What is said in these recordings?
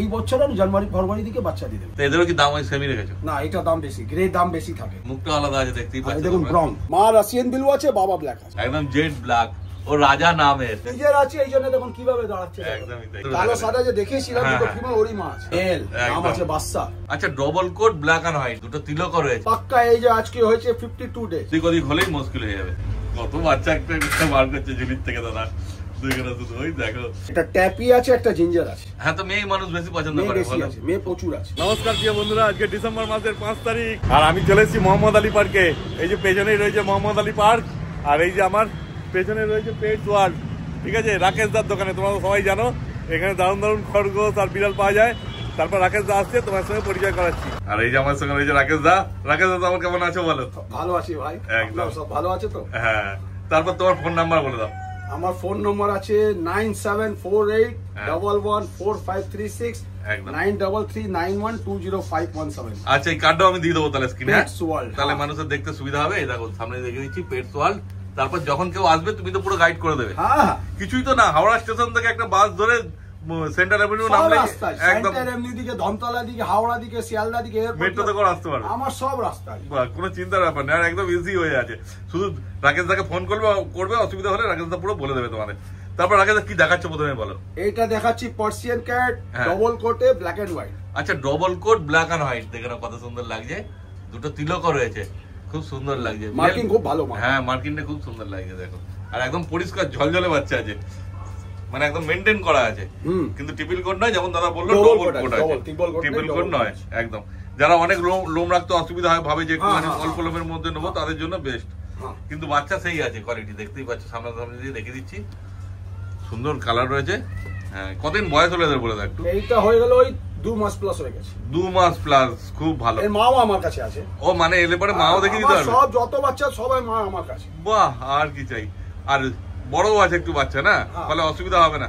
এই বছর আর জানুয়ারি ফেব্রুয়ারি দিকে বাচ্চা দিয়ে দেবে। এদেরও কি দাম ওই সেমি রেখেছো? না, এটা দাম বেশি, গ্রে দাম বেশি থাকে, মুখটা আলাদা আছে দেখতেই পাচ্ছেন। দেখুন ব্রাউন, মা রাশিয়ান বিলু আছে, বাবা ব্ল্যাক আছে, একদম জেড ব্ল্যাক, ও রাজা নামের নিজের আছে, এই জন্য দেখুন কিভাবে দাঁড়াচ্ছে। একদমই তাই। কালো সাদা যে দেখিয়েছিলাম দুটো ফিমেল, ওরই মা আছে, এল নাম আছে বাদশা। আচ্ছা, double coat black and white দুটো তিলক রয়েছে পাক্কা। এই যে আজকে হয়েছে 52 ডে, ঠিক ওদিক হলেই মুশকিল হয়ে যাবে। কত বাচ্চা একটা বার করছে ঝুলির থেকে দাদা। একটা ট্যাপি আছে, একটা জিঞ্জার আছে। হ্যাঁ, তো মেয়ে মানুষ বেশি পছন্দ করে, মেয়ে প্রচুর আছে। নমস্কার প্রিয় বন্ধুরা, আজকে ডিসেম্বর মাসের 5 তারিখ আর আমি চলে এসেছি মোহাম্মদ আলী পার্কে। এই যে পেছনেই রয়েছে মোহাম্মদ আলী পার্ক, আর এই যে আমার পেছনে রয়েছে পেটস ওয়ার্ল্ড। ঠিক আছে, রাকেশ দার দোকানে, তোমরা সবাই জানো এখানে দারুণ দারুণ খরগোশ আর বিড়াল পাওয়া যায়। তারপর রাকেশ দা আসছে, তোমার সঙ্গে পরিচয় করাচ্ছি। আর এই যে আমার সঙ্গে রয়েছে রাকেশ দা। রাকেশ দা, তোমার কেমন আছো বলো? ভালো আছি ভাই, একদম সব ভালো আছে তো? হ্যাঁ, তারপর তোমার ফোন নাম্বার বলে দাও। আমার ফোন নম্বর আছে 9748114536 9339120517। আচ্ছা, এই কার্ডটাও আমি দিয়ে দেবো তাহলে স্ক্রিনে, তাহলে মানুষের দেখতে সুবিধা হবে। এই দেখো সামনে দেখে দিচ্ছি পেটস ওয়ার্ল্ড। তারপর যখন কেউ আসবে তুমি তো পুরো গাইড করে দেবে। কিছুই তো না, হাওড়া স্টেশন থেকে একটা বাস ধরে সেন্টার এভিনিউ নামলে একদম সেন্টার এভিনিউ দিকে, ধনতলা দিকে, হাওড়া দিকে, শিয়ালদা দিকে, মেট্রো থেকে আসতে পারবে। আমার সব রাস্তা, কোনো চিন্তার ব্যাপার নেই, আর একদম ইজি হয়ে আছে। শুধু রাকেশ দাকে ফোন করবে, অসুবিধা হলে রাকেশ দা পুরো বলে দেবে তোমাদের। তারপর রাকেশ দা কি দেখাচ্ছ প্রথমে বলো? এইটা দেখাচ্ছি পার্সিয়ান ক্যাট, ডবল কোটে, ব্ল্যাক এন্ড হোয়াইট। আচ্ছা, double coat black and white, দেখে নাও কত সুন্দর লাগছে। দুটো তিলকও রয়েছে, খুব সুন্দর লাগছে। মার্কিং খুব ভালো, হ্যাঁ মার্কিংটা খুব সুন্দর লাগছে দেখো। আর একদম পরিষ্কার ঝলঝলে বাচ্চা আছে, মানে একদম মেনটেন করা আছে। কিন্তু টিপিল কোট নয়, যেমন দাদা বললো ডবল কোট আছে, টিপিল কোট নয় একদম। যারা অনেক লোম রাখতে অসুবিধা হয়, ভাবে যে একটু অল্প লোমের মধ্যে নেবো, তাদের জন্য বেস্ট। কিন্তু বাচ্চা সেই আছে, কোয়ালিটি দেখতেই পাচ্ছ, সামনে দিয়ে দেখে দিচ্ছি, সুন্দর কালার রয়েছে। হ্যাঁ, কতদিন বয়স হলো এদের বলে দাও একটু? এইটা হয়ে গেল ওই 2 মাস প্লাস হয়ে গেছে। 2 মাস প্লাস, খুব ভালো। এর মাও আমার কাছে আছে। ও মানে এলে পরে মাও দেখে দিতে পারবে? সব যত বাচ্চা সবাই মা আমার কাছে। বাহ, আর কি চাই। আর বড়ও আছে একটু বাচ্চা না, ফলে অসুবিধা হবে না।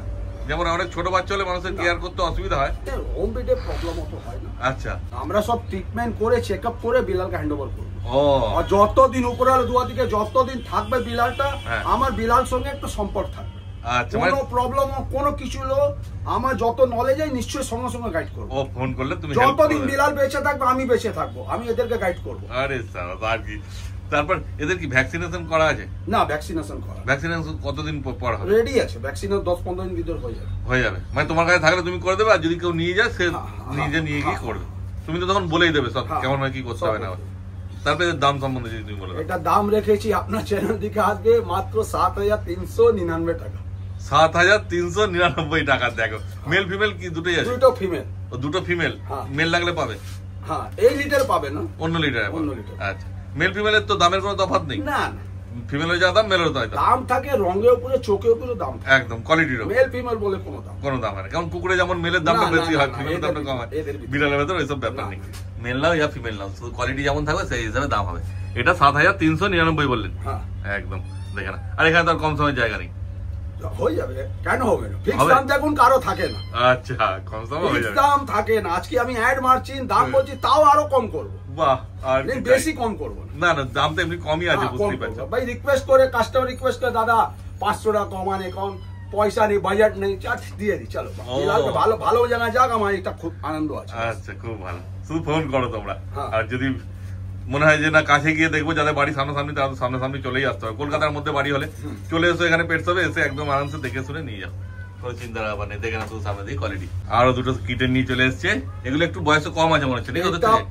যেমন অনেক ছোট বাচ্চা হলে মানুষের কেয়ার করতে অসুবিধা হয়, হোম বিডে প্রবলেম অত হয় না। আচ্ছা, আমরা সব ট্রিটমেন্ট করে চেকআপ করে বিলালকে হ্যান্ডওভার করব। ও, আর যতদিন উপরে দুয়া দিকে যতদিন থাকবে বিলালটা, আমার বিলাল সঙ্গে একটা সম্পর্ক থাকবে। আচ্ছা, কোনো প্রবলেম কোনো কিছু হলো আমার যত নলেজ আছে নিশ্চয়ই সঙ্গে সঙ্গে গাইড করব। ও ফোন করলে তুমি যতদিন বিলাল বেঁচে থাকবে আমি বেঁচে থাকবো, আমি এদেরকে গাইড করব। আরে স্যার, আর কি। তারপর এদের কি ভ্যাকসিনেশন করা আছে? না, ভ্যাকসিনেশন করা। ভ্যাকসিনেশন কতদিন পর হবে? রেডি আছে, ভ্যাকসিনের 10-15 দিন ভিতর হয়ে যাবে। মানে তোমার কাছে থাকলে তুমি করে দেবে, আর যদি কেউ নিয়ে যায় সে নিজে নিয়ে গিয়ে করবে। তুমি তো তখন বলেই দেবে সব কেমন হয়, কি করতে হবে না। তারপরে এর দাম সম্বন্ধে যদি তুমি বলে দাও। এটা দাম রেখেছি আপনার চ্যানেল দিকে আসবে মাত্র 7399 টাকা। 7399 টাকা। দেখো, মেল ফিমেল কি দুটোই আছে? দুটো ফিমেল। দুটো ফিমেল, মেল লাগলে পাবে? হ্যাঁ, এই লিটার পাবে না, অন্য লিটার। আচ্ছা, মেল ফিমেলের তো দামের কোনো তফাৎ নেই? না, ফিমেলের যা দাম মেলেরও তাই দাম থাকে, রঙের উপরে চোখের উপরে দাম, একদম কোয়ালিটির উপর। মেল ফিমেল বলে কোনো দাম হয় না। কারণ কুকুরে যেমন মেলের দামটা বেশি হয়, ফিমেলের দামটা কম হয়। বিড়ালের ভেতর এইসব ব্যাপার নেই, মেল নাও ইয়া ফিমেল নাও, শুধু কোয়ালিটি যেমন থাকবে সেই হিসাবে দাম হবে। এটা 7399 বললেন? একদম, দেখে না। আর এখানে তার কম সময়ের জায়গা নেই? হয়ে যাবে, কেন হবে না? ফিক্স দাম দেখুন কারো থাকে না। আচ্ছা, কম সময় হয়ে যাবে, দাম থাকে না। আজকে আমি অ্যাড মারছি, দাম বলছি, তাও আরো কম করবো। বাহ, আর বেশি কম করবো না। না, দাম তো এমনি কমই আছে, বুঝতেই পারছো। ভাই রিকোয়েস্ট করে, কাস্টমার রিকোয়েস্ট করে, দাদা 500 টাকা কমান, এখন পয়সা নেই, বাজেট নেই, দিয়ে দিই, চলো ভালো ভালো জায়গায় যাক, আমার এটা খুব আনন্দ আছে। আচ্ছা, খুব ভালো। শুধু ফোন করো তোমরা। আর যদি মনে হয় যে না কাছে গিয়ে দেখবো, যাদের বাড়ি সামনাসামনি, তাদের সামনাসামনি চলেই আসতে হবে। কলকাতার মধ্যে বাড়ি হলে চলে এসো এখানে পেটস হবে, এসে একদম আরামসে দেখে শুনে নিয়ে যাও, কোনো চিন্তা ব্যাপার নেই। দেখে না শুধু সামনে দিয়ে কোয়ালিটি। আরো দুটো কিটেন নিয়ে চলে এসছে, এগুলো একটু বয়স কম আছে মনে হচ্ছে।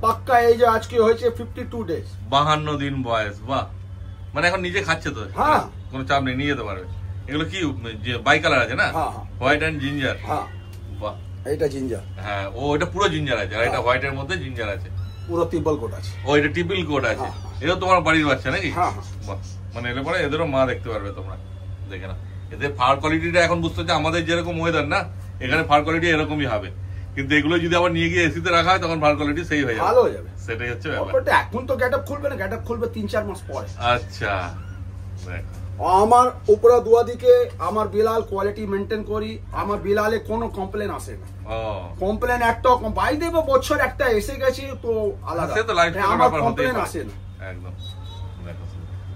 পাক্কা এই যে আজকে হয়েছে 52 ডেজ, 52 দিন বয়স। বাহ, মানে এখন নিজে খাচ্ছে তো, কোনো চাপ নেই, নিয়ে যেতে পারবে। এগুলো কি বাই কালার আছে না? White and ginger. বাহ, এটা জিঞ্জার। হ্যাঁ, ও এটা পুরো জিঞ্জার আছে, আর এটা হোয়াইট এর মধ্যে জিঞ্জার আছে, পুরো ট্রিপল কোট আছে। ও এটা ট্রিপল কোট আছে। এটা তোমার বাড়ির বাচ্চা নাকি? মানে এলে পরে এদেরও মা দেখতে পারবে তোমরা, দেখে না। এদের ফার কোয়ালিটিটা এখন বুঝতে হচ্ছে, আমাদের যেরকম ওয়েদার না, এখানে ফার কোয়ালিটি এরকমই হবে। কিন্তু এগুলো যদি আবার নিয়ে গিয়ে এসিতে রাখা হয়, তখন ফার কোয়ালিটি সেই হয়ে যাবে, ভালো হয়ে যাবে। সেটাই হচ্ছে ব্যাপার। এখন তো গেটআপ খুলবে না, গেটআপ খুলবে 3-4 মাস পরে। আচ্ছা, আমার উপরে দুয়া দিকে আমার বিলাল কোয়ালিটি মেনটেন করি, আমার বিলালে কোনো কমপ্লেন আসে না। কমপ্লেন একটা বাই দেবে, বছর একটা এসে গেছে তো আলাদা, আমার কমপ্লেন আসে না একদম।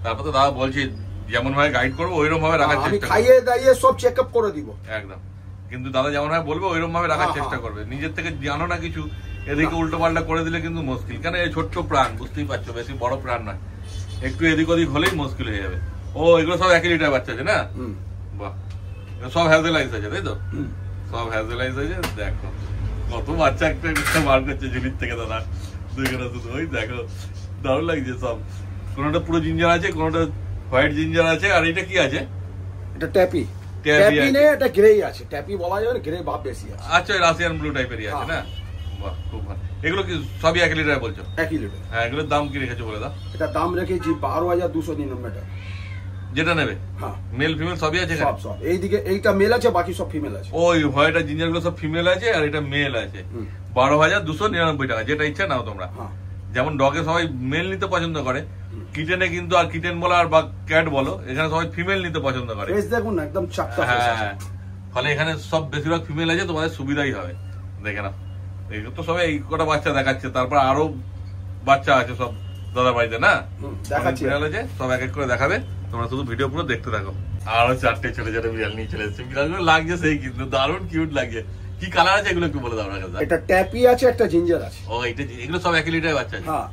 তারপর তো দাদা বলছি যেমন ভাবে গাইড করবো ওইরকম ভাবে রাখার চেষ্টা, আমি খাইয়ে দাইয়ে সব চেকআপ করে দিব একদম। কিন্তু দাদা যেমন হয় বলবে ওইরকম ভাবে রাখার চেষ্টা করবে, নিজের থেকে জানো না কিছু, এদিকে উল্টো পাল্টা করে দিলে কিন্তু মুশকিল। কেন এই ছোট্ট প্রাণ, বুঝতেই পারছো, বেশি বড় প্রাণ নয়, একটু এদিক ওদিক হলেই মুশকিল হয়ে যাবে। ও এগুলো সব 1 লিটার বাচ্চা আছে না? বাহ, সব হ্যাজেলাইজ আছে তাই তো? সব হ্যাজেলাইজ আছে। দেখো কত বাচ্চা একটা বার করছে ঝুলির থেকে দাদা, শুধু ওই দেখো, দারুণ লাগছে সব। কোনটা পুরো জিঞ্জার আছে, কোনটা হোয়াইট জিঞ্জার আছে, আর এটা কি আছে? এটা ট্যাপি। ট্যাপি নে, এটা গ্রে আছে, ট্যাপি বলা যাবে না, গ্রে ভাব বেশি আছে। আচ্ছা, রাশিয়ান ব্লু টাইপেরই আছে না? বাহ, খুব ভালো। এগুলো কি সবই 1 লিটার বলছো? 1 লিটার। হ্যাঁ, এগুলোর দাম কি রেখেছো বলে দাও? এটা দাম রেখেছি 12,299 টাকা। যেটা নেবে? হ্যাঁ, মেল ফিমেল সবই আছে? সব সব। এইদিকে এইটা মেল আছে, বাকি সব ফিমেল আছে। ওই হোয়াইট আর জিঞ্জার গুলো সব ফিমেল আছে, আর এটা মেল আছে। 12,299 টাকা, যেটা ইচ্ছা নাও তোমরা। যেমন ডগে সবাই মেল নিতে পছন্দ করে, কিটেনে কিন্তু, আর কিটেন বলো আর বা ক্যাট বলো, এখানে সবাই ফিমেল নিতে পছন্দ করে। দেখুন না, একদম চাপটা। হ্যাঁ, ফলে এখানে সব বেশিরভাগ ফিমেল আছে, তোমাদের সুবিধাই হবে। দেখে নাও, এই তো সবাই এই কটা বাচ্চা দেখাচ্ছে, তারপর আরো বাচ্চা আছে সব দাদার বাড়িতে না, দেখাচ্ছি আছে, সব এক এক করে দেখাবে, তোমরা শুধু ভিডিও পুরো দেখতে থাকো। আরো 4টে ছোট ছোট বিড়াল নিয়ে চলে এসেছে, বিড়ালগুলো লাগছে সেই, কিন্তু দারুণ কিউট লাগছে। কি কালার আছে এগুলো একটু বলে দাও না? এটা ট্যাপি আছে, একটা জিঞ্জার আছে। ও, এটা এগুলো সব 1 লিটার বাচ্চা আছে? হ্যাঁ,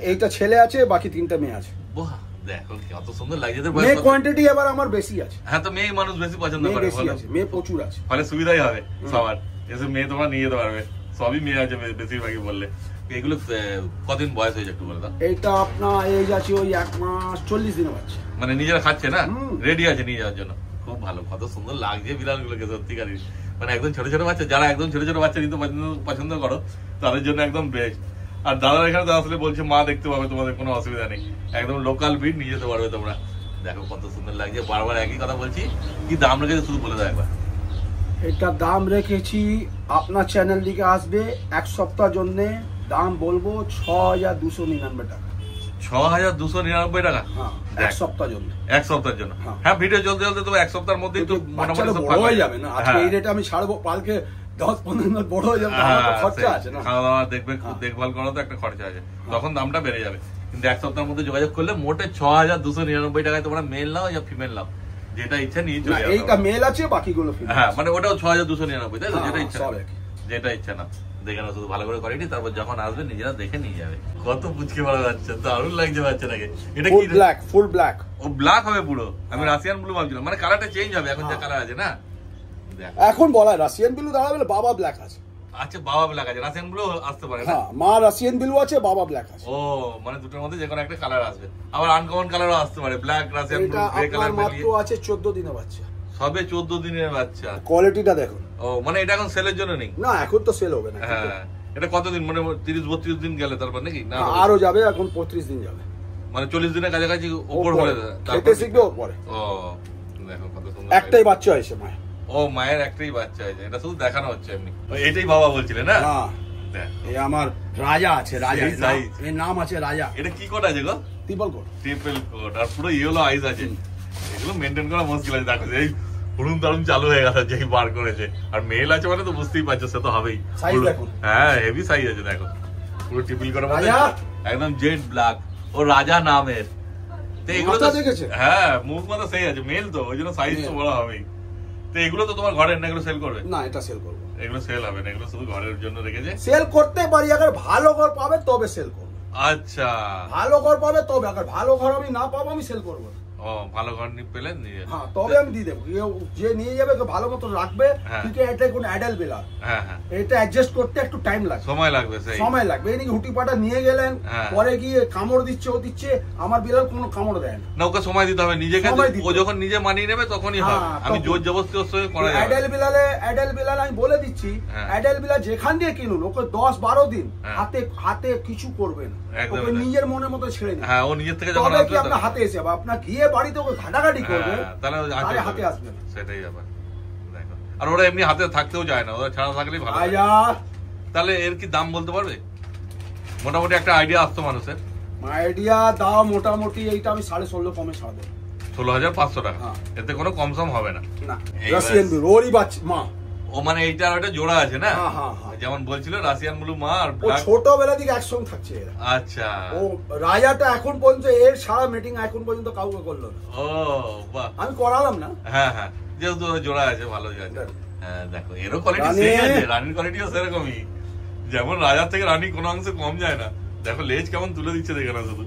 এইটা ছেলে আছে, বাকি 3টা মেয়ে আছে। বাহ, দেখো কত সুন্দর লাগছে। মেয়ে কোয়ান্টিটি এবার আমার বেশি আছে। হ্যাঁ, তো মেয়ে মানুষ বেশি পছন্দ করে, মেয়ে প্রচুর আছে, ফলে সুবিধাই হবে সবার। এসে মেয়ে তোমরা নিয়ে যেতে পারবে, সবই মেয়ে আছে বেশিরভাগই বললে। এগুলো কতদিন বয়স হয়েছে একটু বলে দাও? এইটা আপনার এজ আছে ওই 1 মাস 40 দিনের বাচ্চা। মানে নিজেরা খাচ্ছে না, রেডি আছে নিয়ে যাওয়ার জন্য। খুব ভালো, কত সুন্দর লাগছে বিড়ালগুলোকে সত্যিকারই। মানে একদম ছোট ছোট বাচ্চা, যারা একদম ছোট ছোট বাচ্চা নিতে পছন্দ করো তাদের জন্য একদম বেস্ট। আর দাদার এখানে তো আসলে বলছে মা দেখতে পাবে, তোমাদের কোনো অসুবিধা নেই, একদম লোকাল ব্রিড নিয়ে যেতে পারবে তোমরা। দেখো কত সুন্দর লাগছে, বারবার একই কথা বলছি। কি দাম রেখেছে শুধু বলে দাও একবার। এটা দাম রেখেছি, আপনার চ্যানেল দিকে আসবে 1 সপ্তাহ জন্য, দাম বলবো 6,299 টাকা। 6,299 টাকা? হ্যাঁ, 1 সপ্তাহের জন্য। 1 সপ্তাহের জন্য? হ্যাঁ, ভিডিও চলতে চলতে তো 1 সপ্তাহের মধ্যেই তো মোটামুটি সব বড় হয়ে যাবে না। আজকে এই রেটে আমি ছাড়বো, কালকে 10-15 দিন বড় হয়ে যাবে, আমার তো খরচা আছে না, খাওয়া দাওয়া দেখবে, দেখভাল করা তো একটা খরচা আছে, তখন দামটা বেড়ে যাবে। কিন্তু 1 সপ্তাহের মধ্যে যোগাযোগ করলে মোটে 6,299 টাকায় তোমরা মেল নাও ইয়া ফিমেল নাও, যেটা ইচ্ছা নিয়ে চলে যাবে। এইটা মেল আছে, বাকিগুলো ফিমেল। হ্যাঁ, মানে ওটাও 6,299, তাই তো? যেটা ইচ্ছা, যেটা ইচ্ছা না দেখে না, শুধু ভালো করে করেনি, তারপর যখন আসবে নিজেরা দেখে নিয়ে যাবে। কত পুচকে বলা যাচ্ছে, দারুণ লাগছে বাচ্চাটাকে। এটা কি ব্ল্যাক? Full black. ও ব্ল্যাক হবে পুরো? আমি রাশিয়ান ব্লু ভাবছিলাম, মানে কালারটা চেঞ্জ হবে এখন যা কালার আছে না। এখন বলা রাশিয়ান ব্লু দাঁড়াবে, বাবা ব্ল্যাক আছে। আচ্ছা, বাবা ব্ল্যাক আছে, রাশিয়ান ব্লু আসতে পারে না? হ্যাঁ, মা রাশিয়ান ব্লু আছে, বাবা ব্ল্যাক আছে। ও, মানে দুটোর মধ্যে যে কোনো একটা কালার আসবে, আবার আনকমন কালারও আসতে পারে, black, Russian blue, grey colour মাত্র আছে 14 দিনের বাচ্চা, সবে 14 দিনের বাচ্চা। কোয়ালিটিটা দেখুন। ও, মানে এটা এখন সেলের জন্য নেই? না, এখন তো সেল হবে না। হ্যাঁ, এটা কতদিন, মানে 30-32 দিন গেলে তারপর নাকি? না, আরো যাবে, এখন 35 দিন যাবে, মানে 40 দিনের কাছাকাছি ওপর হলে খেতে শিখবে ওপরে। ও, দেখো কত সুন্দর, একটাই বাচ্চা হয়েছে মায়ের। ও, মায়ের একটাই বাচ্চা হয়েছে, এটা শুধু দেখানো হচ্ছে এমনি। এটাই বাবা বলছিলেন না? এই আমার রাজা আছে, রাজা, এর নাম আছে রাজা। এটা কি কোড আছে গো? Triple coat. ট্রিপল কোড, আর পুরো ইয়েলো আইজ আছে। এগুলো মেইনটেইন করা মুশকিল আছে, দেখো এই হুড়ুম তাড়ুম চালু হয়ে গেছে যেই বার করেছে। আর মেল আছে মানে তো বুঝতেই পারছো, সে তো হবেই। সাইজ দেখুন। হ্যাঁ, হেভি সাইজ আছে, দেখো পুরো ট্রিপল কোড, একদম জেড ব্ল্যাক। ও রাজা নামের। তো এগুলো তো দেখেছে? হ্যাঁ, মুখ মাথা সেই আছে, মেল তো ওই জন্য সাইজ তো বড় হবেই। তো এগুলো তো তোমার ঘরের না, এগুলো সেল করবে? না, এটা সেল করবে। এগুলো সেল হবে না, এগুলো শুধু ঘরের জন্য রেখেছে। সেল করতে পারি, আবার ভালো ঘর পাবে তবে সেল করব। আচ্ছা, ভালো ঘর পাবে তবে, আবার ভালো ঘর আমি না পাবো আমি সেল করবো। ও, ভালো ঘর পেলে নিয়ে, হ্যাঁ, তবে আমি দিয়ে দেবো। যে নিয়ে যাবে ভালো মতো রাখবে, কিন্তু এটা কোন অ্যাডাল্ট বেলা, এটা অ্যাডজাস্ট করতে একটু টাইম লাগবে, সময় লাগবে, সময় লাগবে। এই হুটি পাটা নিয়ে গেলেন, পরে গিয়ে কামড় দিচ্ছে, ও দিচ্ছে, আমার বিড়াল কোনো কামড় দেয় না। ওকে সময় দিতে হবে নিজেকে, ও যখন নিজে মানিয়ে নেবে তখনই হবে। আমি জোর জবরদস্তি ওর সঙ্গে করা যাবে। অ্যাডাল্ট বেলাল আমি বলে দিচ্ছি, অ্যাডাল্ট বেলাল যেখান দিয়ে কিনুন, ওকে 10-12 দিন হাতে কিছু করবে না, ওকে নিজের মনের মতো ছেড়ে দিন। হ্যাঁ, ও নিজের থেকে যখন আসবে আপনার হাতে এসে, আপনার গিয়ে বাড়িতে ওকে ঘাটাঘাটি করবে, তাহলে হাতে আসবে না। সেটাই ব্যাপার। দেখো, আর ওরা এমনি হাতে থাকতেও যায় না, ওরা ছাড়া থাকলেই ভালো। তাহলে এর কি দাম বলতে পারবে? মোটামুটি একটা আইডিয়া আসতো মানুষের। আইডিয়া দাও মোটামুটি, এইটা আমি 16.5 কমে ছাড় দেবো। 16,500 টাকা? এতে কোনো কম সম হবে না? না, রাশিয়ান ব্লু ওরই বাচ্চা মা। ও, মানে এইটা আর ওটা জোড়া আছে না? যেমন বলছিল রাশিয়ান ব্লু মা আর ব্ল্যাক, ছোটবেলা থেকে একসঙ্গে থাকছে এরা। আচ্ছা, ও রাজাটা এখন পর্যন্ত এর সারা মিটিং এখন পর্যন্ত কাউকে করলো না। ও বাহ, আমি করালাম না। হ্যাঁ হ্যাঁ, যেহেতু জোড়া আছে, ভালো আছে। হ্যাঁ দেখো এরও কোয়ালিটি সেই আছে, রানীর কোয়ালিটিও সেরকমই, যেমন রাজার থেকে রানী কোনো অংশে কম যায় না। দেখো লেজ কেমন তুলে দিচ্ছে দেখে না শুধু।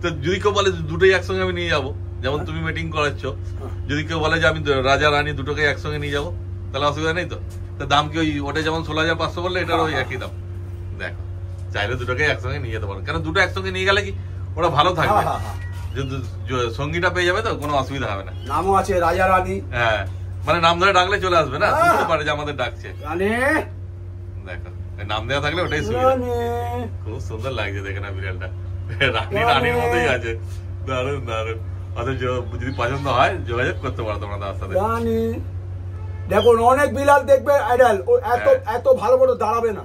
তো যদি কেউ বলে দুটোই একসঙ্গে আমি নিয়ে যাবো, যেমন তুমি মিটিং করাচ্ছ, যদি কেউ বলে যে আমি রাজা রানী দুটোকে একসঙ্গে নিয়ে যাবো, তাহলে অসুবিধা নেই তো? দাম কি ওই ওটা যেমন 16,500 বললে এটার ওই একই দাম। দেখো চাইলে দুটোকে একসঙ্গে নিয়ে যেতে পারো, কেন দুটো একসঙ্গে নিয়ে গেলে কি ওরা ভালো থাকবে, সঙ্গীটা পেয়ে যাবে তো কোনো অসুবিধা হবে না। নামও আছে রাজা রানী, হ্যাঁ মানে নাম ধরে ডাকলে চলে আসবে না, বুঝতে পারে যে আমাদের ডাকছে। দেখো নাম দেওয়া থাকলে ওটাই সুবিধা। খুব সুন্দর লাগছে দেখে না বিড়ালটা, রানী রানীর মতোই আছে, দারুন দারুন। অথচ যদি পছন্দ হয় যোগাযোগ করতে পারো তোমরা তার সাথে। দেখুন অনেক বিড়াল দেখবে আইডাল এত ভালো করে দাঁড়াবে না,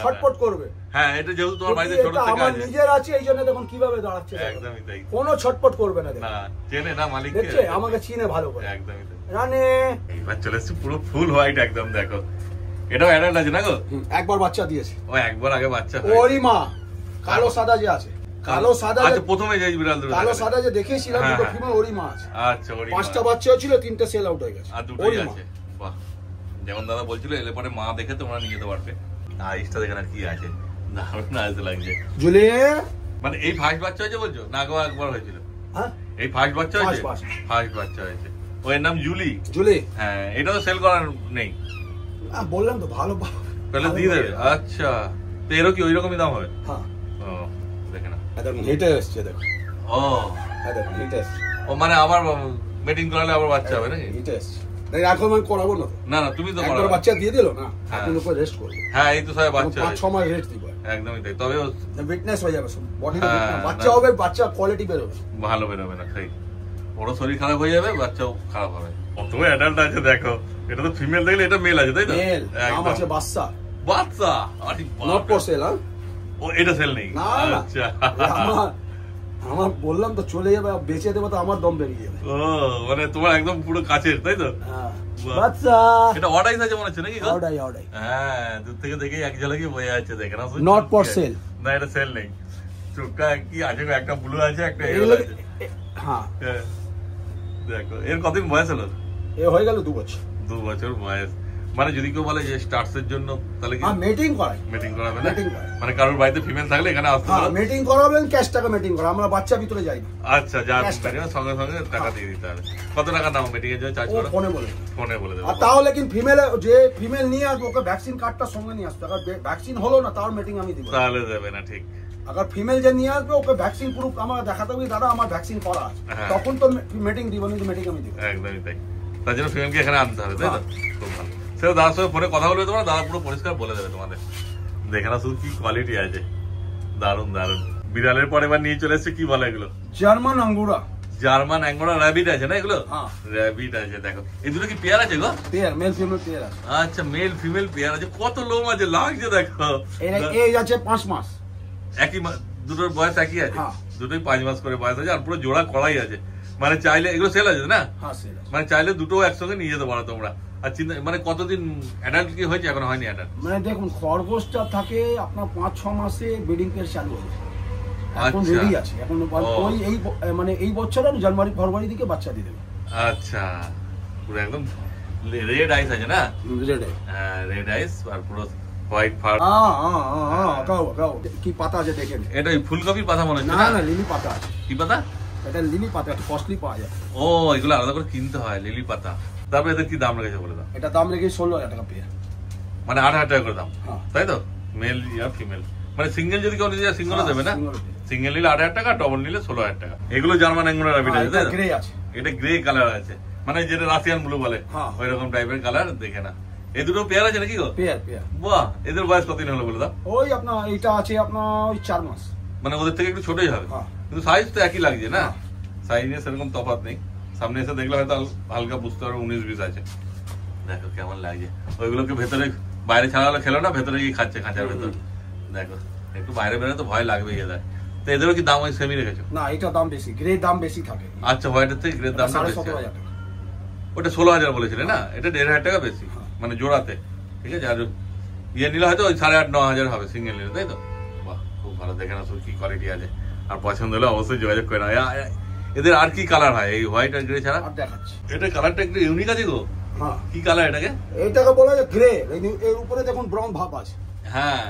ছটপট করবে। হ্যাঁ এটা যেহেতু তোমার বাড়িতে ছোট থেকে আমার নিজের আছে এই জন্য দেখুন কিভাবে দাঁড়াচ্ছে, একদমই তাই, কোনো ছটপট করবে না, না চেনে না মালিক, দেখছে আমাকে চিনে ভালো করে, একদমই তাই। রানী এইবার চলে এসেছে পুরো ফুল হোয়াইট একদম, দেখো এটাও অ্যাডাল্ট আছে না গো? একবার বাচ্চা দিয়েছে, ও একবার আগে বাচ্চা, ওরই মা কালো সাদা যে আছে, কালো সাদা আচ্ছা প্রথমে যে বিড়াল দুটো কালো সাদা যে দেখিয়েছিলাম দুটো ফিমেল ওরই মা আছে। আচ্ছা ওরই 5টা বাচ্চা ছিল, 3টে সেল আউট হয়ে গেছে, আর দুটোই আছে। বাহ, যেমন দাদা বলছিল এলে পরে মা দেখে তোমরা নিয়ে যেতে পারবে। আইসটা দেখে না কি আছে, দারুণ আসতে লাগছে। জুলি মানে এই ফার্স্ট বাচ্চা হয়েছে বলছো না গো? একবার হয়েছিল, হ্যাঁ এই ফার্স্ট বাচ্চা হয়েছে, ফার্স্ট বাচ্চা হয়েছে। ওর নাম জুলি। জুলি হ্যাঁ এটা তো সেল করার নেই, বললাম তো ভালো তাহলে দিয়ে দেবে। আচ্ছা তো এরও কি ওই রকমই দাম হবে? হ্যাঁ ও দেখে না, দেখুন হেটে এসছে, দেখো ও দেখুন হেটে এসছে, ও মানে আবার মিটিং করালে আবার বাচ্চা হবে নাকি? হেটে এসছে, এখন আমি করাবো না, না না তুমি তো একবার বাচ্চা দিয়ে দিল না, এখন উপর রেস্ট করবে। হ্যাঁ এই তো সবাই বাচ্চা 5-6 মাস রেস্ট দিব, একদমই তাই। তবে ফিটনেস হয়ে যাবে, বডিতে বাচ্চা হবে, বাচ্চা কোয়ালিটি বেরোবে, ভালো বেরোবে না, সেই ওর শরীর খারাপ হয়ে যাবে, বাচ্চাও খারাপ হবে। কত অ্যাডাল্ট আছে দেখো, এটা তো ফিমেল দেখলে এটা মেল আছে তাই তো? মেল নাম আছে বাচ্চা, বাচ্চা আরে নট ফর সেল। হ্যাঁ ও এটা সেল নেই, না আচ্ছা আমার বললাম তো চলে যাবে, বেঁচে দেবো তো আমার দম বেরিয়ে যাবে। ও মানে তোমার একদম পুরো কাছের তাই তো? বাচ্চা এটা অর্ডাইস আছে মনে হচ্ছে নাকি? অর্ডাই হ্যাঁ দূর থেকে দেখেই এক ঝলকে বয়ে আছে, দেখে না নট ফর সেল। না এটা সেল নেই, চোখটা কি আছে, একটা ব্লু আছে একটা হ্যাঁ দেখো। এর কতদিন বয়স হলো? এ হয়ে গেল 2 বছর। 2 বছর বয়স। মানে যদি কেউ বলে যে স্টার্টস এর জন্য তাহলে কি মিটিং করাই? মিটিং করাবে না, মানে কারোর বাড়িতে ফিমেল থাকলে এখানে আসতে হবে, মিটিং করাবেন, ক্যাশ টাকা মিটিং করা, আমরা বাচ্চা ভিতরে যাই না। আচ্ছা যা সঙ্গে সঙ্গে টাকা দিয়ে দিতে হবে। কত টাকা দাও মিটিং এর জন্য চার্জ করো? ফোনে বলে দেবো। আর তাহলে কিন্তু ফিমেল যে ফিমেল নিয়ে আসবে ওকে ভ্যাকসিন কার্ডটা সঙ্গে নিয়ে আসবে, আবার ভ্যাকসিন হলো না তার মিটিং আমি দিব, তাহলে দেবে না। ঠিক, আবার ফিমেল যে নিয়ে আসবে ওকে ভ্যাকসিন প্রুফ আমার দেখাতে হবে, দাদা আমার ভ্যাকসিন করা আছে, তখন তো মিটিং দিব, কিন্তু মিটিং আমি দিব। একদমই তাই, তার জন্য ফিমেলকে এখানে আনতে হবে তাই তো? খুব ভালো। সেটা দাদার সঙ্গে ফোনে কথা বলবে তোমরা, দাদা পুরো পরিষ্কার বলে দেবে তোমাদের। দেখে না শুধু কি কোয়ালিটি আছে, দারুন দারুন। বিড়ালের পরে এবার নিয়ে চলে এসছে কি বলে এগুলো? German Angura. German Angura rabbit আছে না এগুলো? র্যাবিট আছে। দেখো এই দুটো কি পেয়ার আছে গো? পেয়ার, মেল ফিমেল পেয়ার আছে। আচ্ছা মেল ফিমেল পেয়ার আছে, কত লোম আছে, লাগছে দেখো। এই আছে 5 মাস, একই দুটোর বয়স একই আছে, দুটোই 5 মাস করে বয়স আছে, আর পুরো জোড়া করাই আছে। মানে চাইলে এগুলো সেল আছে না? মানে চাইলে দুটো একসঙ্গে নিয়ে যেতে পারো তোমরা। আর মানে কতদিন অ্যাডাল্ট কি হয়েছে? এখনো হয়নি অ্যাডাল্ট। মানে দেখুন খরগোশটা থাকে আপনার 5-6 মাসে ব্রিডিং পেয়ার চালু হবে, এখন রেডি আছে, এখন ওই এই মানে এই বছরের জানুয়ারি ফেব্রুয়ারি দিকে বাচ্চা দিয়ে দেবে। আচ্ছা পুরো একদম রেড আইস আছে না? রেড আইস, হ্যাঁ রেড আইস, আর পুরো হোয়াইট ফার। গাও কি পাতা আছে দেখেন, এটা ফুলকপির পাতা মনে হচ্ছে। না না লিলি পাতা আছে। কি পাতা? এটা লিলি পাতা, একটু কস্টলি পাওয়া যায়। ও এগুলো আলাদা করে কিনতে হয়, লিলি পাতা। তারপরে এদের কি দাম রেখেছে বলে দাও? এটা দাম রেখেছে 16,000 টাকা পেয়ার, মানে 8,000 টাকা করে দাম, তাই তো? মেল আর ফিমেল, মানে সিঙ্গেল যদি কেউ নিতে যায় সিঙ্গেলও দেবে না? সিঙ্গেল নিলে 8,000 টাকা, ডবল নিলে 16,000 টাকা। এগুলো জার্মান অ্যাঙ্গুরা র্যাবিট আছে তাই তো? গ্রে আছে, এটা গ্রে কালার আছে, মানে যেটা রাশিয়ান ব্লু বলে ওই রকম টাইপের কালার। দেখে না এই দুটো পেয়ার আছে নাকি গো? পেয়ার। বাহ, এদের বয়স কতদিন হলো বলে দাও? ওই আপনার এটা আছে আপনার ওই 4 মাস, মানে ওদের থেকে একটু ছোটই হবে, কিন্তু সাইজ তো একই লাগছে না? সাইজ নিয়ে সেরকম তফাৎ নেই, সামনে এসে দেখলে হয়তো হালকা বুঝতে পারবে 19-20 আছে। দেখো কেমন লাগছে, ওইগুলোকে ভেতরে বাইরে ছাড়া হলে খেলো না, ভেতরে গিয়ে খাচ্ছে খাঁচার ভেতর। দেখো একটু বাইরে বেরোলে তো ভয় লাগবে এদের। তো এদেরও কি দাম ওই সেমি রেখেছো? না এটা দাম বেশি, গ্রে দাম বেশি থাকে। আচ্ছা হোয়াইটের থেকে গ্রের দাম বেশি। 17,000 টাকা। ওটা 16,000 বলেছিলে না? এটা 1,500 টাকা বেশি, মানে জোড়াতে। ঠিক আছে, আর ইয়ে নিলে হয়তো ওই 8,500-9,000 হবে সিঙ্গেল নিলে, তাই তো? বাহ খুব ভালো। দেখে না কি কোয়ালিটি আছে, আর পছন্দ হলে অবশ্যই যোগাযোগ করে না। এদের আর কি কালার হয় এই হোয়াইট আর গ্রে ছাড়া? দেখাচ্ছি, এটা কালারটা একটু ইউনিক আছে গো। হ্যাঁ কি কালার এটাকে? এটাকে বলা যায় গ্রে, এর উপরে দেখুন ব্রাউন ভাব আছে। হ্যাঁ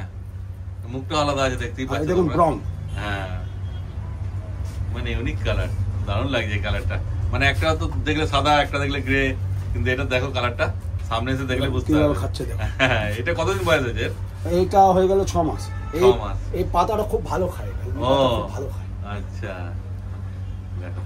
মুখটা আলাদা আছে, দেখতেই পাচ্ছেন দেখুন ব্রাউন। হ্যাঁ মানে ইউনিক কালার, দারুণ লাগছে এই কালারটা। মানে একটা তো দেখলে সাদা, একটা দেখলে গ্রে, কিন্তু এটা দেখো কালারটা সামনে এসে দেখলে বুঝতে পারবে খাচ্ছে। হ্যাঁ এটা কতদিন বয়স আছে? এইটা হয়ে গেল 6 মাস। 6 মাস। এই পাতাটা খুব ভালো খায়। ও ভালো খায়, আচ্ছা।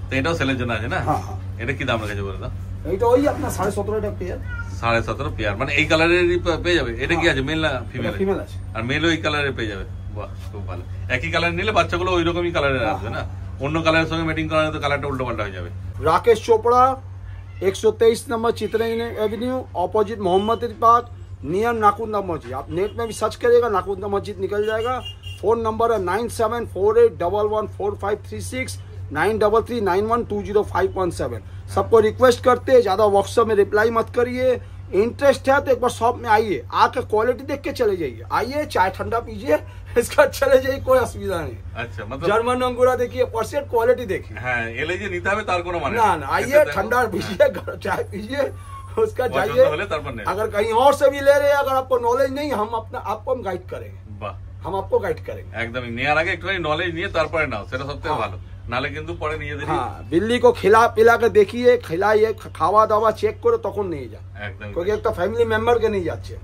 তো এটাও সেলের জন্য আছে না? হ্যাঁ। এটা কি দাম রেখেছে বলে দাও? এইটা ওই আপনার 17.5 টাকা পেয়ার। 17.5 পেয়ার, মানে এই কালারেরই পেয়ে যাবে। এটা কি আছে, মেল না ফিমেল? ফিমেল আছে। আর মেল ওই কালারের পেয়ে যাবে। বাহ খুব ভালো। একই কালার নিলে বাচ্চাগুলো ওই রকমই কালারের আসবে না, অন্য কালারের সঙ্গে ম্যাটিং করালে তো কালারটা উল্টো পাল্টা হয়ে যাবে। Rakesh Chopra 123 number Chitra avenue, opposite Mohammad park, near Nakunda Masjid. आप नेट में भी सर्च करिएगा, नाकुंदा मस्जिद निकल जाएगा। फोन नंबर है 9748114536, 9339120517। सबको रिक्वेस्ट करते हैं ज़्यादा व्हाट्सएप में रिप्लाई मत करिए। इंटरेस्ट है तो एक बार शॉप में आइए, आके क्वालिटी देख के चले जाइए। आइए चाय ठंडा पीजिए, इसका चले जाइए, कोई असुविधा नहीं। अच्छा मतलब जर्मन अंगूरा देखिए, परसेंट क्वालिटी देखिए। हाँ एले जे নিতে হবে তার কোনো মানে ना ना, आइए ठंडा पीजिए, चाय पीजिए, उसका जाइए। अगर कहीं और से भी ले रहे हैं, अगर आपको नॉलेज नहीं, हम आपको हम गाइड करेंगे। বাহ, हम आपको गाइड करेंगे। একদম নেওয়ার আগে একটুখানি নলেজ নিয়ে তারপরে নাও, সেটা সবথেকে ভালো। নালে কিন্তু পরে নিজেদেরই। हाँ, बिल्ली को खिला पिला के देखिए, खिलाइए, खावा दावा चेक করে তখন নিয়ে যান। একদম, क्योंकि একটা ফ্যামিলি মেম্বারকে নিয়ে যাচ্ছে,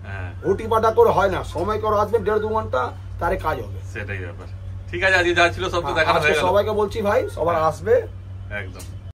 উটি পাটা করে হয় না। সময় করে আসবে 1.5-2 ঘন্টা, তারে কাজ হবে। সেটাই ব্যাপার। ঠিক আছে, আজকে যা ছিল সব তো দেখানো হয়ে গেল। সবাইকে বলছি ভাই, সবার আসবে একদম।